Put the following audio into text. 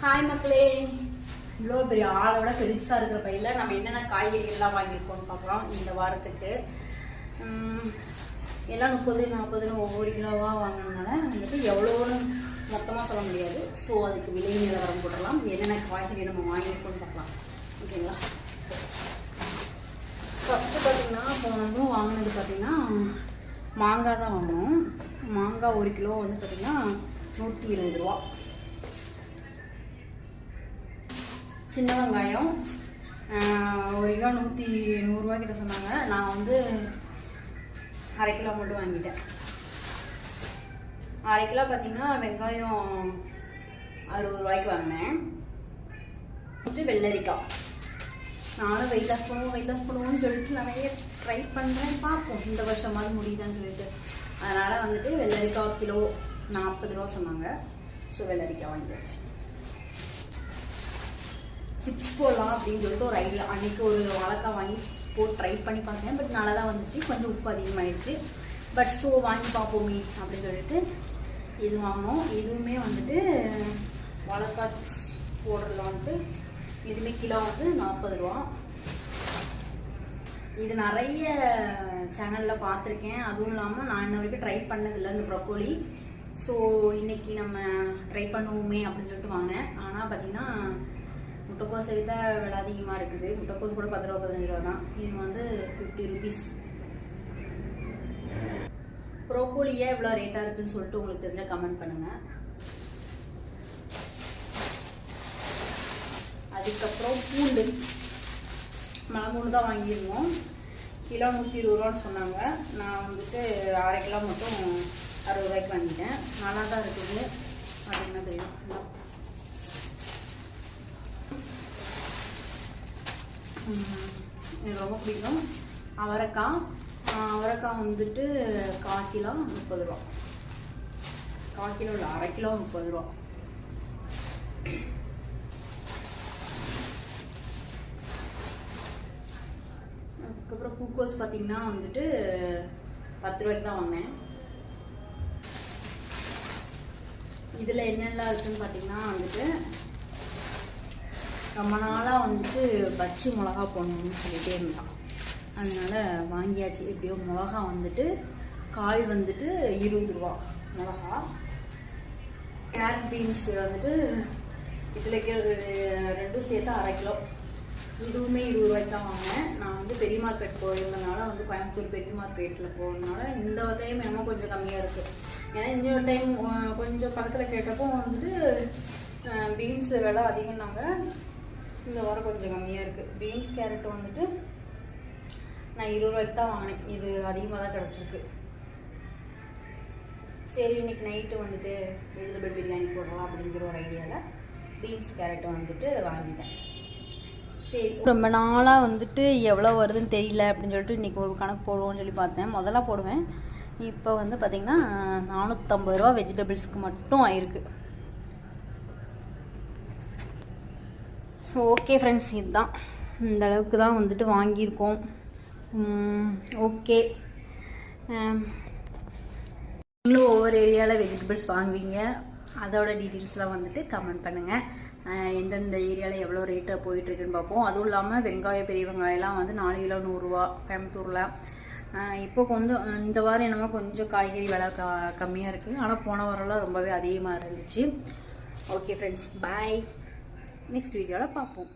Hi மக்களே, இவ்வளோ பெரிய ஆளோட பெருசாக இருக்கிற பையில் நம்ம என்னென்ன காய்கறிகள்லாம் வாங்கியிருக்கோம்னு பார்க்கலாம். இந்த வாரத்துக்கு எல்லாம் 30-40 ஒவ்வொரு கிலோவாக வாங்கினதுனால வந்துட்டு எவ்வளோன்னு மொத்தமாக சொல்ல முடியாது. ஸோ அதுக்கு விலை நிலவரம் போடலாம். என்னென்ன காய்கறி நம்ம வாங்கியிருக்கோம்னு பார்க்கலாம். ஓகேங்களா? ஃபஸ்ட்டு பார்த்திங்கன்னா போனதும் வாங்கினது பார்த்திங்கன்னா மாங்காய் தான் வாங்கினோம். மாங்காய் 1 கிலோ வந்து பார்த்திங்கன்னா 120 ரூபா. சின்ன வெங்காயம் 1 கிலோ 100 ரூபா கிட்ட சொன்னாங்க. நான் வந்து அரை கிலோ மட்டும் வாங்கிட்டேன். அரை கிலோ பார்த்திங்கன்னா வெங்காயம் 60 ரூபாய்க்கு வாங்கினேன். வெள்ளரிக்காய் நானும் வெயிட் லாஸ் பண்ணுவோம்னு சொல்லிட்டு நிறைய ட்ரை பண்ணுறேன். பார்ப்போம் இந்த வருஷமாவது முடியுதான்னு சொல்லிட்டு. அதனால் வந்துட்டு வெள்ளரிக்காய் கிலோ 40 ரூபா சொன்னாங்க. ஸோ வெள்ளரிக்காய் வாங்கிடுச்சு. சிப்ஸ் போடலாம் அப்படின்னு சொல்லிட்டு ஒரு ஐடியா. அன்றைக்கி ஒரு வாழைக்காய் வாங்கி போட்டு ட்ரை பண்ணி பார்த்தேன். பட் நல்லா தான் வந்துச்சு. கொஞ்சம் உப்பு அதிகமாகிடுச்சு. பட் ஸோ வாங்கி பார்ப்போமே அப்படின்னு சொல்லிட்டு இது வாங்கினோம். இதுவுமே வந்துட்டு வாழைக்காய் சிப்ஸ் போடுறதுல வந்துட்டு இதுவுமே கிலோ வந்து 40 ரூபா. இது நிறைய சேனலில் பார்த்துருக்கேன். அதுவும் இல்லாமல் நான் இன்ன வரைக்கும் ட்ரை பண்ணதில்லை இந்த ப்ரொக்கோலி. ஸோ இன்றைக்கி நம்ம ட்ரை பண்ணுவோமே அப்படின்னு சொல்லிட்டு வாங்கினேன். ஆனால் பார்த்திங்கன்னா முட்டைக்கோஸை விட விலை அதிகமாக இருக்குது. முட்டைக்கோஸ் கூட 10 ரூபா 15 ரூபா தான். இது வந்து 50 ருபீஸ். ப்ரோக்கோலி ஏன் இவ்வளோ ரேட்டாக இருக்குதுன்னு சொல்லிட்டு உங்களுக்கு தெரிஞ்சால் கமெண்ட் பண்ணுங்கள். அதுக்கப்புறம் பூண்டு மலை தான் வாங்கியிருந்தோம். கிலோ 120 ரூபான்னு சொன்னாங்க. நான் வந்துட்டு அரை கிலோ மட்டும் 60 ரூபாய்க்கு வாங்கிட்டேன். நல்லா தான் இருக்குது. அது என்ன தெரியும். எனக்கு ரொம்ப பிடிக்கும். அவரைக்காய் வந்துட்டு 1/4 கிலோ 30 ரூபா. 1/4 கிலோ இல்லை, அரை கிலோ 30 ரூபா. அதுக்கப்புறம் பூக்கோஸ் பார்த்திங்கன்னா வந்துட்டு 10 ரூபாய்க்கு தான் வாங்கினேன். இதில் என்னெல்லாம் இருக்குதுன்னு பார்த்திங்கன்னா வந்துட்டு ரொம்ப நாளாக வந்துட்டு பச்சி மிளகா போடணும்னு சொல்லிகிட்டே இருந்தான். அதனால் வாங்கியாச்சு. எப்படியோ மிளகா வந்துட்டு கால் வந்துட்டு 20 ரூபா மிளகா. கேரட் பீன்ஸ் வந்துட்டு இதில் ரெண்டும் சேர்த்து அரை கிலோ. இதுவுமே 20 ரூபாய்க்கு தான் வாங்கினேன். நான் வந்து பெரிய மார்க்கெட் போயிருந்தனால வந்து கோயம்புத்தூர் பெரிய மார்க்கெட்டில் போகிறதுனால இந்த ஒரு டைம் என்னமோ கொஞ்சம் கம்மியாக இருக்குது. ஏன்னா இன்னொரு டைம் கொஞ்சம் பக்கத்தில் கேட்டப்போ வந்துட்டு பீன்ஸ் விலை அதிகம்னாங்க. இந்த வாரம் கொஞ்சம் கம்மியாக இருக்குது. பீன்ஸ் கேரட் வந்துட்டு நான் 20 ரூபாய்க்கு தான் வாங்கினேன். இது அதிகமாக தான் கிடச்சிருக்கு. சரி இன்றைக்கி நைட்டு வந்துட்டு வெஜிடபிள் பிரியாணி போடலாம் அப்படிங்கிற ஒரு ஐடியாவில் பீன்ஸ் கேரட் வந்துட்டு வாங்கிட்டேன். சரி ரொம்ப நாளாக வந்துட்டு எவ்வளோ வருதுன்னு தெரியல அப்படின்னு சொல்லிட்டு இன்றைக்கி ஒரு கணக்கு போடுவோம்னு சொல்லி பார்த்தேன். முதல்ல போடுவேன். இப்போ வந்து பார்த்திங்கன்னா 450 ரூபா வெஜிடபிள்ஸ்க்கு மட்டும் ஆயிருக்கு. ஸோ ஓகே ஃப்ரெண்ட்ஸ், இதுதான் இந்த அளவுக்கு தான் வந்துட்டு வாங்கியிருக்கோம். ஓகே, நீங்களும் ஒவ்வொரு ஏரியாவில் வெஜிடபிள்ஸ் வாங்குவீங்க. அதோட டீட்டெயில்ஸ்லாம் வந்துட்டு கமெண்ட் பண்ணுங்கள். எந்தெந்த ஏரியாவில் எவ்வளோ ரேட்டாக போயிட்டுருக்குன்னு பார்ப்போம். அதுவும் இல்லாமல் வெங்காயம், பெரிய வெங்காயம்லாம் வந்து 4 கிலோ 100 ரூபா கோயம்புத்தூரில். இப்போ கொஞ்சம் இந்த வாரம் என்னமோ கொஞ்சம் காய்கறி விலை கம்மியாக இருக்குது. ஆனால் போன வாரம்லாம் ரொம்பவே அதிகமாக இருந்துச்சு. ஓகே ஃப்ரெண்ட்ஸ், பாய். நெக்ஸ்ட் வீடியோவில் பார்ப்போம்.